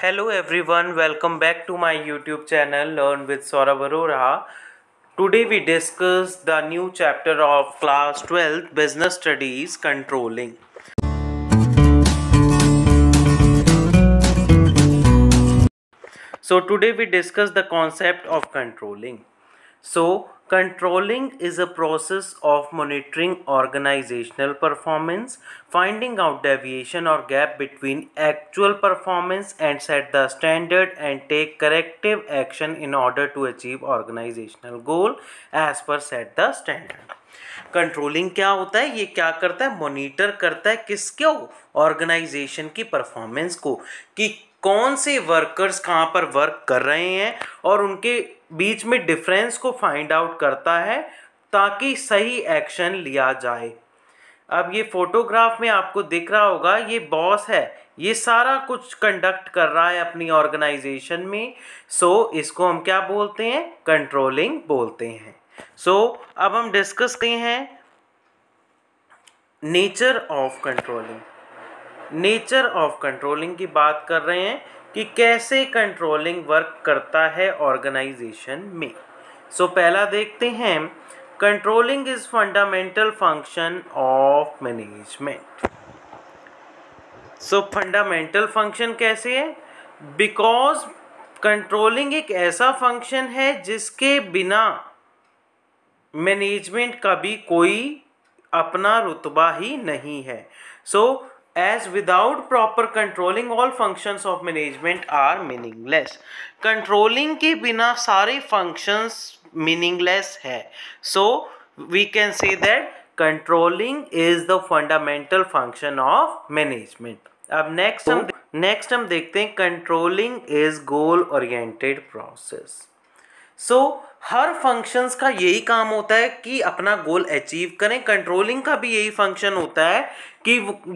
Hello everyone, welcome back to my YouTube channel Learn with Saurabh Arora. Today we discuss the new chapter of class 12 Business Studies Controlling. So today we discuss the concept of controlling. So controlling is a process of monitoring organizational performance, finding out deviation or gap between actual performance and set the standard and take corrective action in order to achieve organizational goal as per set the standard. Controlling क्या होता है? ये क्या करता है? Monitor करता है किसको? ऑर्गेनाइजेशन की परफॉर्मेंस को, कि कौन से वर्कर्स कहाँ पर वर्क कर रहे हैं और उनके बीच में डिफरेंस को फाइंड आउट करता है ताकि सही एक्शन लिया जाए। अब ये फोटोग्राफ में आपको दिख रहा होगा, ये बॉस है, ये सारा कुछ कंडक्ट कर रहा है अपनी ऑर्गेनाइजेशन में। सो इसको हम क्या बोलते हैं? कंट्रोलिंग बोलते हैं। सो अब हम डिस्कस करते हैं nature of controlling. Nature of controlling की बात कर रहे हैं कि कैसे कंट्रोलिंग वर्क करता है ऑर्गेनाइजेशन में। सो पहला देखते हैं, controlling is fundamental function of management. So fundamental function कैसे है? बिकॉज कंट्रोलिंग एक ऐसा फंक्शन है जिसके बिना मैनेजमेंट का भी कोई अपना रुतबा ही नहीं है। So as without proper controlling all functions of management are meaningless. Controlling के बिना सारे फंक्शंस मीनिंगलेस है। So we can say that controlling is the fundamental function of management. अब नेक्स्ट हम देखते हैं, controlling is goal oriented process. So हर functions का यही काम होता है कि अपना गोल अचीव करें। कंट्रोलिंग का भी यही फंक्शन होता है कि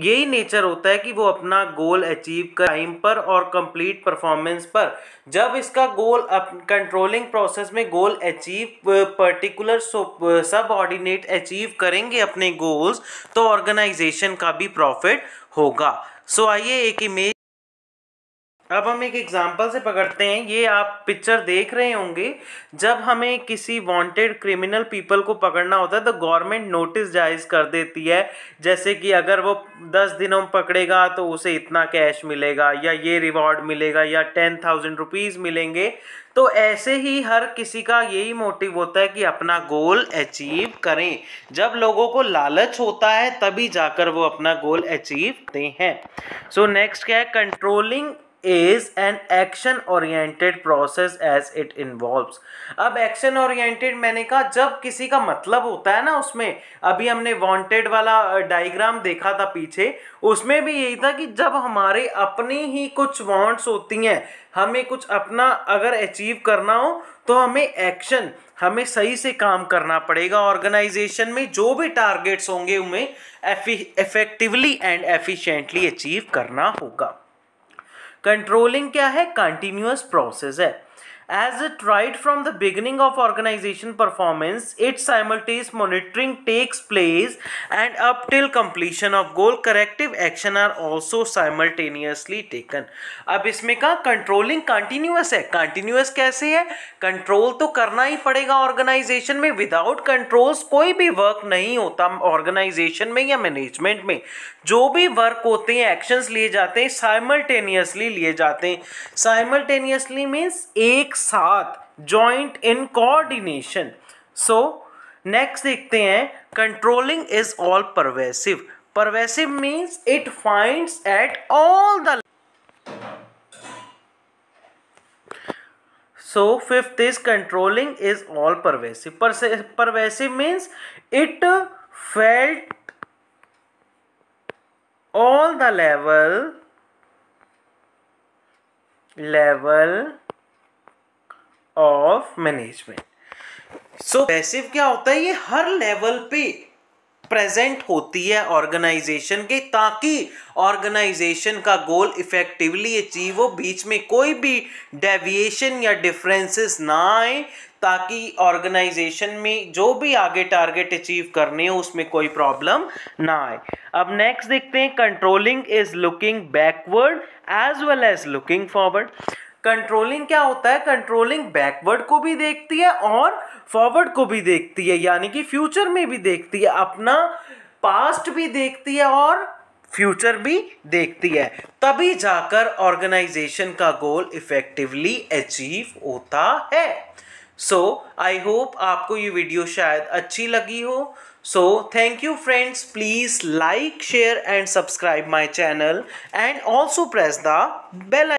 यही नेचर होता है कि वो अपना गोल अचीव कर टाइम पर और कंप्लीट परफॉर्मेंस पर। जब इसका गोल कंट्रोलिंग प्रोसेस में गोल अचीव पर्टिकुलर सब ऑर्डिनेट अचीव करेंगे अपने गोल्स, तो ऑर्गेनाइजेशन का भी प्रॉफिट होगा। सो आइए एक इमेज, अब हम एक एग्जाम्पल से पकड़ते हैं। ये आप पिक्चर देख रहे होंगे, जब हमें किसी वांटेड क्रिमिनल पीपल को पकड़ना होता है तो गवर्नमेंट नोटिस जारी कर देती है, जैसे कि अगर वो 10 दिनों में पकड़ेगा तो उसे इतना कैश मिलेगा या ये रिवॉर्ड मिलेगा या 10,000 रुपीज़ मिलेंगे। तो ऐसे ही हर किसी का यही मोटिव होता है कि अपना गोल अचीव करें। जब लोगों को लालच होता है तभी जाकर वो अपना गोल अचीव करते हैं। सो नेक्स्ट क्या है? Controlling is an action oriented process as it involves। अब एक्शन ओरिएंटेड मैंने कहा, जब किसी का मतलब होता है ना, उसमें अभी हमने वांटेड वाला डायग्राम देखा था पीछे, उसमें भी यही था कि जब हमारे अपनी ही कुछ वांट्स होती हैं, हमें कुछ अपना अगर अचीव करना हो तो हमें सही से काम करना पड़ेगा। ऑर्गेनाइजेशन में जो भी टारगेट्स होंगे उन्हें इफेक्टिवली एंड एफिशिएंटली अचीव करना होगा। कंट्रोलिंग क्या है? कंटिन्यूअस प्रोसेस है। As it right from the beginning of organization performance, its simultaneous monitoring takes place and up till completion of goal, corrective action are also simultaneously taken। अब इसमें का controlling continuous है। Continuous कैसे है? Control तो करना ही पड़ेगा ऑर्गेनाइजेशन में। विदाउट कंट्रोल्स कोई भी वर्क नहीं होता ऑर्गेनाइजेशन में या मैनेजमेंट में। जो भी वर्क होते हैं, एक्शंस लिए जाते हैं, साइमल्टेनियसली लिए जाते हैं। साइमल्टेनियसली मीन्स एक साथ, joint in coordination. So next देखते हैं, controlling is all pervasive. Pervasive means it finds at all the. So fifth is controlling is all pervasive. Pervasive means it felt all the level of management। So passive क्या होता है? ये हर level पे present होती है organisation के, ताकि organisation का गोल इफेक्टिवली अचीव हो, बीच में कोई भी डेविएशन या डिफरेंसेस ना आए, ताकि ऑर्गेनाइजेशन में जो भी आगे टारगेट अचीव करने हो उसमें कोई प्रॉब्लम ना आए। अब नेक्स्ट देखते हैं, controlling is looking backward as well as looking forward. Controlling क्या होता है? कंट्रोलिंग बैकवर्ड को भी देखती है और फॉरवर्ड को भी देखती है, यानी कि फ्यूचर में भी देखती है, अपना पास्ट भी देखती है और फ्यूचर भी देखती है, तभी जाकर ऑर्गेनाइजेशन का गोल इफेक्टिवली अचीव होता है। सो आई होप आपको ये वीडियो शायद अच्छी लगी हो। So thank you friends, please like, share and subscribe my channel and also press the bell icon.